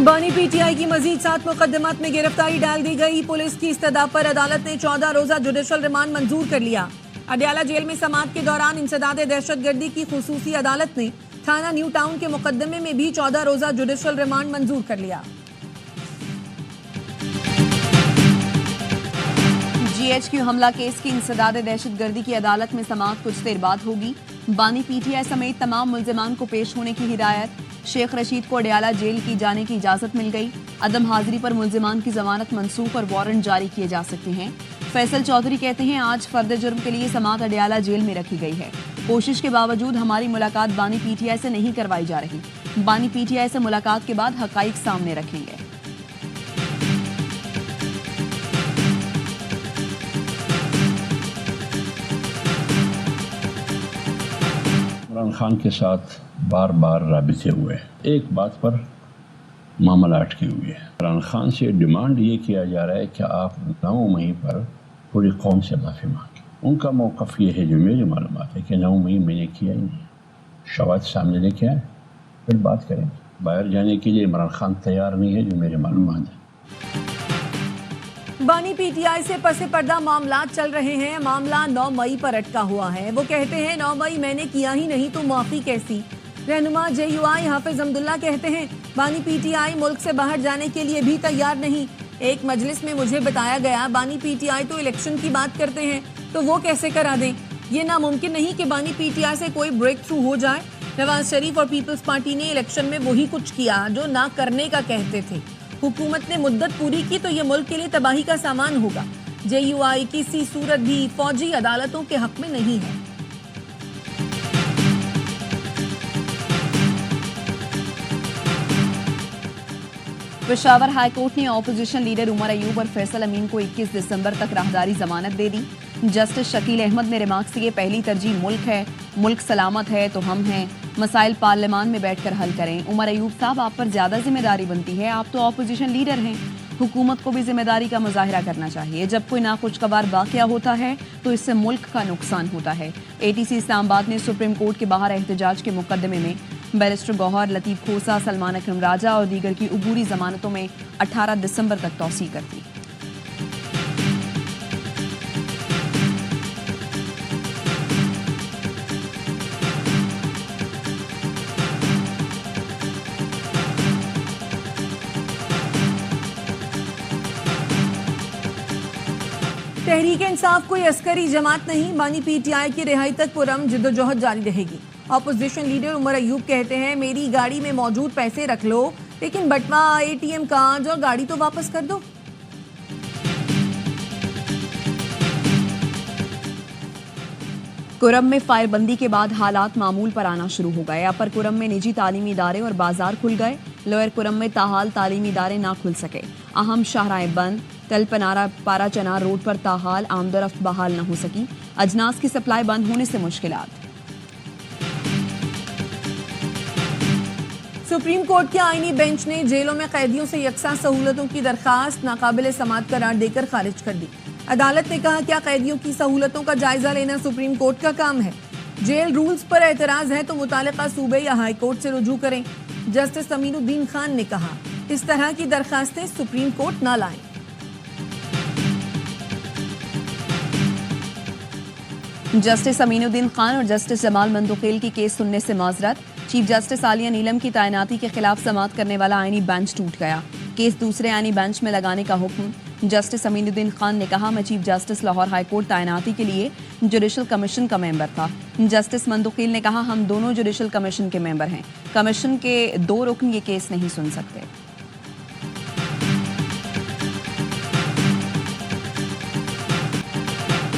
बानी पीटीआई की मजीद 7 मुकदमात में गिरफ्तारी डाल दी गई। पुलिस की इस्तदा पर अदालत ने 14 रोजा जुडिशल रिमांड मंजूर कर लिया। अडयाला जेल में समाअत के दौरान इंसदाद दहशतगर्दी की खुसूसी अदालत ने थाना न्यू टाउन के मुकदमे में भी 14 रोजा जुडिशल रिमांड मंजूर कर लिया। GHQ हमला केस की इंसदाद दहशतगर्दी की अदालत में समाअत कुछ देर बाद होगी। बानी पीटीआई समेत तमाम मुल्जिमान को पेश होने की हिदायत। शेख रशीद को अडयाला जेल की जाने की इजाजत मिल गई। अदम हाजिरी पर मुल्जिमान की जमानत मनसूख और वारंट जारी किए जा सकते हैं। फैसल चौधरी कहते हैं, आज फर्द जुर्म के लिए समाअत अडयाला जेल में रखी गई है। कोशिश के बावजूद हमारी मुलाकात बानी पीटीआई से नहीं करवाई जा रही। बानी पीटीआई से मुलाकात के बाद हकाइक सामने रखेंगे। इमरान खान के साथ बार बार राबिते हुए, एक बात पर मामला अटकी हुई है। इमरान खान से डिमांड ये किया जा रहा है कि आप 9 मई पर पूरी कौम से माफ़ी मांगे। उनका मौक़िफ़ ये है, जो मेरी मालूमात है, कि 9 मई मैंने किया ही नहीं। शवाहद सामने लेके आए, फिर बात करेंगे। बाहर जाने के लिए इमरान खान तैयार नहीं है, जो मेरी मालूमात है। बानी पीटीआई से पसे पर्दा मामला चल रहे हैं। मामला 9 मई पर अटका हुआ है। वो कहते हैं 9 मई मैंने किया ही नहीं तो माफी कैसी। रहनुमा JUI हाफिज अब्दुल्ला कहते हैं, बानी पीटीआई मुल्क से बाहर जाने के लिए भी तैयार नहीं। एक मजलिस में मुझे बताया गया, बानी पीटीआई तो इलेक्शन की बात करते हैं, तो वो कैसे करा दें। ये नामुमकिन नहीं कि बानी पीटीआई से कोई ब्रेक थ्रू हो जाए। नवाज शरीफ और पीपल्स पार्टी ने इलेक्शन में वही कुछ किया जो ना करने का कहते थे। हुकूमत ने मुद्दत पूरी की तो ये मुल्क के लिए तबाही का सामान होगा। JUI किसी सूरत भी फौजी अदालतों के हक में नहीं है। पेशावर हाई कोर्ट ने ऑपोजिशन लीडर उमर अयूब और फैसल अमीन को 21 दिसंबर तक राहदारी जमानत दे दी। जस्टिस शकील अहमद ने रिमार्क्स किए, पहली तरजीह मुल्क है, मुल्क सलामत है तो हम हैं। मसाइल पार्लियामान में बैठकर हल करें। उमर अयूब साहब, आप पर ज्यादा जिम्मेदारी बनती है, आप तो ऑपोजिशन लीडर हैं। हुकूमत को भी जिम्मेदारी का मुजाहिरा करना चाहिए। जब कोई नाखुशगवार वाकया होता है तो इससे मुल्क का नुकसान होता है। ATC इस्लामाबाद ने सुप्रीम कोर्ट के बाहर एहतजाज के मुकदमे में बैरिस्टर गौहर, लतीफ खोसा, सलमान अकरम राजा और दीगर की अबूरी जमानतों में 18 दिसंबर तक तौसीह कर दी। तहरीक इंसाफ कोई अस्करी जमात नहीं। बानी पीटीआई की रिहाई तक पुरम जिद्दोजहद जारी रहेगी। ऑपोजिशन लीडर उमर अयूब कहते हैं, मेरी गाड़ी में मौजूद पैसे रख लो, लेकिन बटवा, ATM कार्ड और गाड़ी तो वापस कर दो। कुरम में फायरबंदी के बाद हालात मामूल पर आना शुरू हो गए। अपर कुरम में निजी तालीमी इदारे और बाजार खुल गए। लोअर कुरम में ताहाल तालीमी इदारे ना खुल सके। अहम शाहराएं बंद। तल पनारा पारा चनार रोड पर ताहाल आमदोरफ्त बहाल न हो सकी। अजनास की सप्लाई बंद होने से मुश्किलात। सुप्रीम कोर्ट के आईनी बेंच ने जेलों में कैदियों से यकसा सहूलतों की दरखास्त नाकाबिल समाअत करार देकर खारिज कर दी। अदालत ने कहा, क्या कैदियों की सहूलतों का जायजा लेना सुप्रीम कोर्ट का काम है। जेल रूल्स पर एतराज है तो मुतालिका सूबे या हाई कोर्ट से रुजू करें। जस्टिस अमीनुद्दीन खान ने कहा, इस तरह की दरखास्तें सुप्रीम कोर्ट न लाएं। जस्टिस अमीनुद्दीन खान और जस्टिस जमाल मंदुखेल की केस सुनने से माजरत। चीफ जस्टिस आलिया नीलम की तैनाती के खिलाफ समाअत करने वाला आईनी बेंच टूट गया। केस दूसरे आईनी बेंच में लगाने का हुक्म। जस्टिस अमीनुद्दीन खान ने कहा, मैं chief justice Lahore high court तैनाती के लिए जुडिशल कमीशन का मेंबर था। जस्टिस मंदुखेल ने कहा, हम दोनों जुडिशल कमीशन के मेंबर हैं। कमीशन के 2 रुकन ये केस नहीं सुन सकते।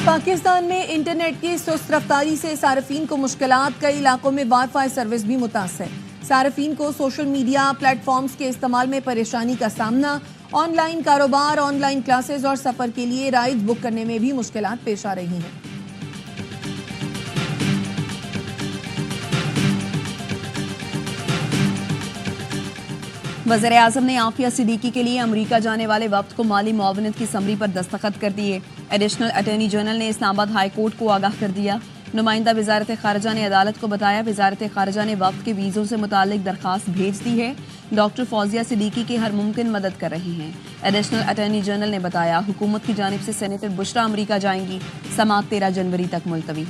पाकिस्तान में इंटरनेट की सुस्त रफ्तारी से सार्फिन को मुश्किलात। कई इलाकों में वाईफाई सर्विस भी मुतासर। सार्फिन को सोशल मीडिया प्लेटफॉर्म्स के इस्तेमाल में परेशानी का सामना। ऑनलाइन कारोबार, ऑनलाइन क्लासेस और सफर के लिए राइड्स बुक करने में भी मुश्किलात पेश आ रही हैं। वज़ीर आज़म ने आफिया सिद्दीकी के लिए अमरीका जाने वाले वफ्द को माली मुआवनत की समरी पर दस्तखत कर दिए। एडिशनल अटॉर्नी जनरल ने इस्लामाबाद हाई कोर्ट को आगाह कर दिया نمائندہ وزارت خارجہ نے عدالت کو بتایا وزارت خارجہ نے وفد کے ویزوں سے متعلق درخواست بھیج دی ہے. ڈاکٹر فوزیہ صدیقی کی ہر ممکن مدد کر رہے ہیں. ایڈیشنل اٹارنی جنرل نے بتایا حکومت کی جانب سے سینیٹر بشرا امریکہ جائیں گی. سماعت 13 جنوری تک ملتوی.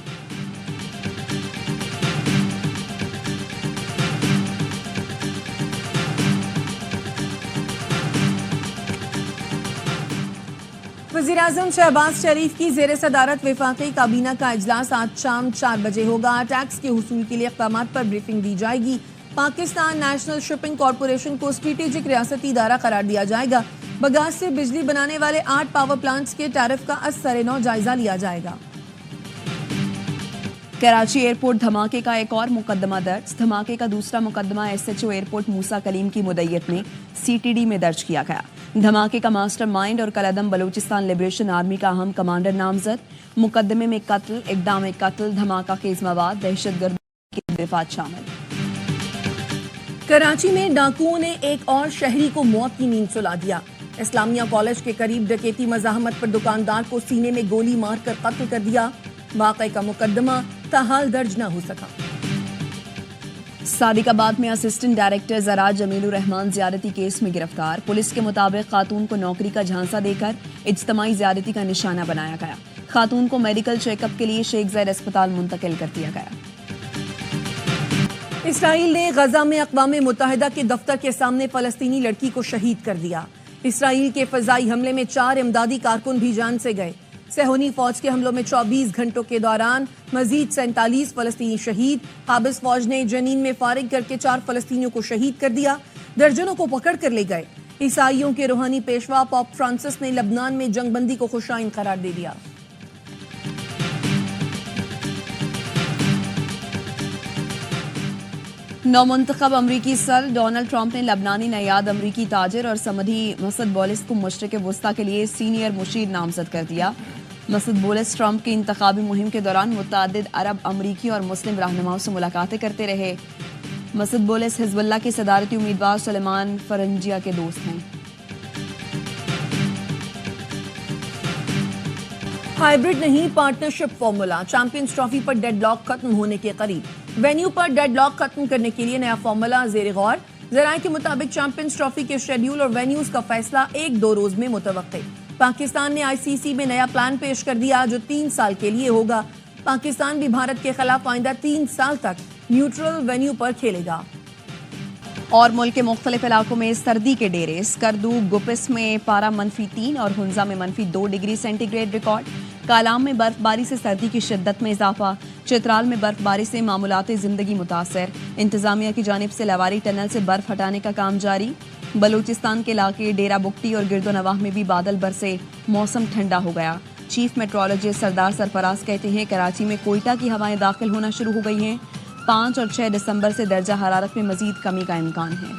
وزیراعظم شہباز شریف کی زیر صدارت وفاقی کابینہ کا اجلاس آج شام 4 بجے ہوگا. ٹیکس کے حصول کے لیے اقدامات پر بریفنگ دی جائے گی. پاکستان نیشنل شپنگ کارپوریشن کو اسٹریٹجک ریاستی ادارہ قرار دیا جائے گا. بگاس سے بجلی بنانے والے 8 پاور پلانٹس کے ٹیرف کا از سر نو جائزہ لیا جائے گا. کراچی ایئرپورٹ دھماکے کا ایک اور مقدمہ درج. دھماکے کا دوسرا مقدمہ ایس ایچ او ایئرپورٹ موسیٰ کلیم کی مدعیت میں سی ٹی ڈی میں درج کیا گیا. دھماکے کا ماسٹر مائنڈ اور کالعدم بلوچستان لبریشن آرمی کا اہم کمانڈر نامزد. مقدمے میں قتل، اقدام قتل، دھماکہ خیز مواد، دہشت گردی کے دفعات شامل. کراچی میں ڈاکوؤں نے ایک اور شہری کو موت کی نیند سلا دیا. اسلامیہ کالج کے قریب ڈکیتی مزاحمت پر دکاندار کو سینے میں گولی مار کر قتل کر دیا. واقعے کا مقدمہ تاحال درج نہ ہو سکا. صادق آباد میں اسسٹنٹ ڈائریکٹر زراعت جمیل الرحمان زیادتی کیس میں گرفتار. پولیس کے مطابق خاتون کو نوکری کا جھانسا دے کر اجتماعی زیادتی کا نشانہ بنایا گیا. خاتون کو میڈیکل چیک اپ کے لیے شیخ زاید اسپتال منتقل کر دیا گیا. اسرائیل نے غزہ میں اقوام متحدہ کے دفتر کے سامنے فلسطینی لڑکی کو شہید کر دیا. اسرائیل کے فضائی حملے میں 4 امدادی کارکن بھی جان سے گئے. صہیونی فوج کے حملوں میں 24 گھنٹوں کے دوران مزید 47 فلسطینی شہید. قابض فوج نے جنین میں فارغ کر کے 4 فلسطینیوں کو شہید کر دیا. درجنوں کو پکڑ کر لے گئے. عیسائیوں کے روحانی پیشوا پوپ فرانسس نے لبنان میں جنگ بندی کو خوشائن قرار دے دیا. نومنتخب امریکی صدر ڈونلڈ ٹرمپ نے لبنانی نیاد امریکی تاجر اور سمدھی مسعد بولس کو مشرق وسطیٰ کے لیے سینئر مشیر نامزد کر دیا. مسعد بولس ٹرمپ کی انتخابی مہم کے دوران متعدد عرب، امریکی اور مسلم رہنماؤں سے ملاقاتیں کرتے رہے. مسعد بولس حزب اللہ کے صدارتی امیدوار سلیمان فرنجیہ کے دوست ہیں. ہائیبرڈ نہیں پارٹنرشپ فارمولا. چیمپئنز ٹرافی پر ڈیڈ لاک ختم ہونے کے قریب. وینیو پر ڈیڈ لاک ختم کرنے کے لیے نیا فارمولا زیر غور. ذرائع کے مطابق چیمپئنز ٹرافی کے شیڈیول اور وینیوز کا فیصلہ 1-2 روز میں متوقع. پاکستان نے ICC میں نیا پلان پیش کر دیا جو 3 سال کے لیے ہوگا. پاکستان بھی بھارت کے خلاف آئندہ 3 سال تک نیوٹرل وینیو پر کھیلے گا. اور ملک کے مختلف علاقوں میں سردی کے ڈیرے. اسکردو گپس میں پارہ -3 اور ہنزا میں -2 degree centigrade record. Kalam میں برف باری سے سردی کی شدت میں اضافہ. چترال میں برف باری سے معمولات زندگی متاثر. انتظامیہ کی جانب سے لاواری ٹنل سے برف ہٹانے کا کام جاری. بلوچستان کے علاقے ڈیرہ بگٹی اور گرد و نواح میں بھی بادل برسے. موسم ٹھنڈا ہو گیا. چیف میٹرولوجسٹ سردار سرفراز کہتے ہیں کراچی میں کوئٹہ کی ہوائیں داخل ہونا شروع ہو گئی ہیں. 5 اور 6 دسمبر سے درجہ حرارت میں مزید کمی کا امکان ہے.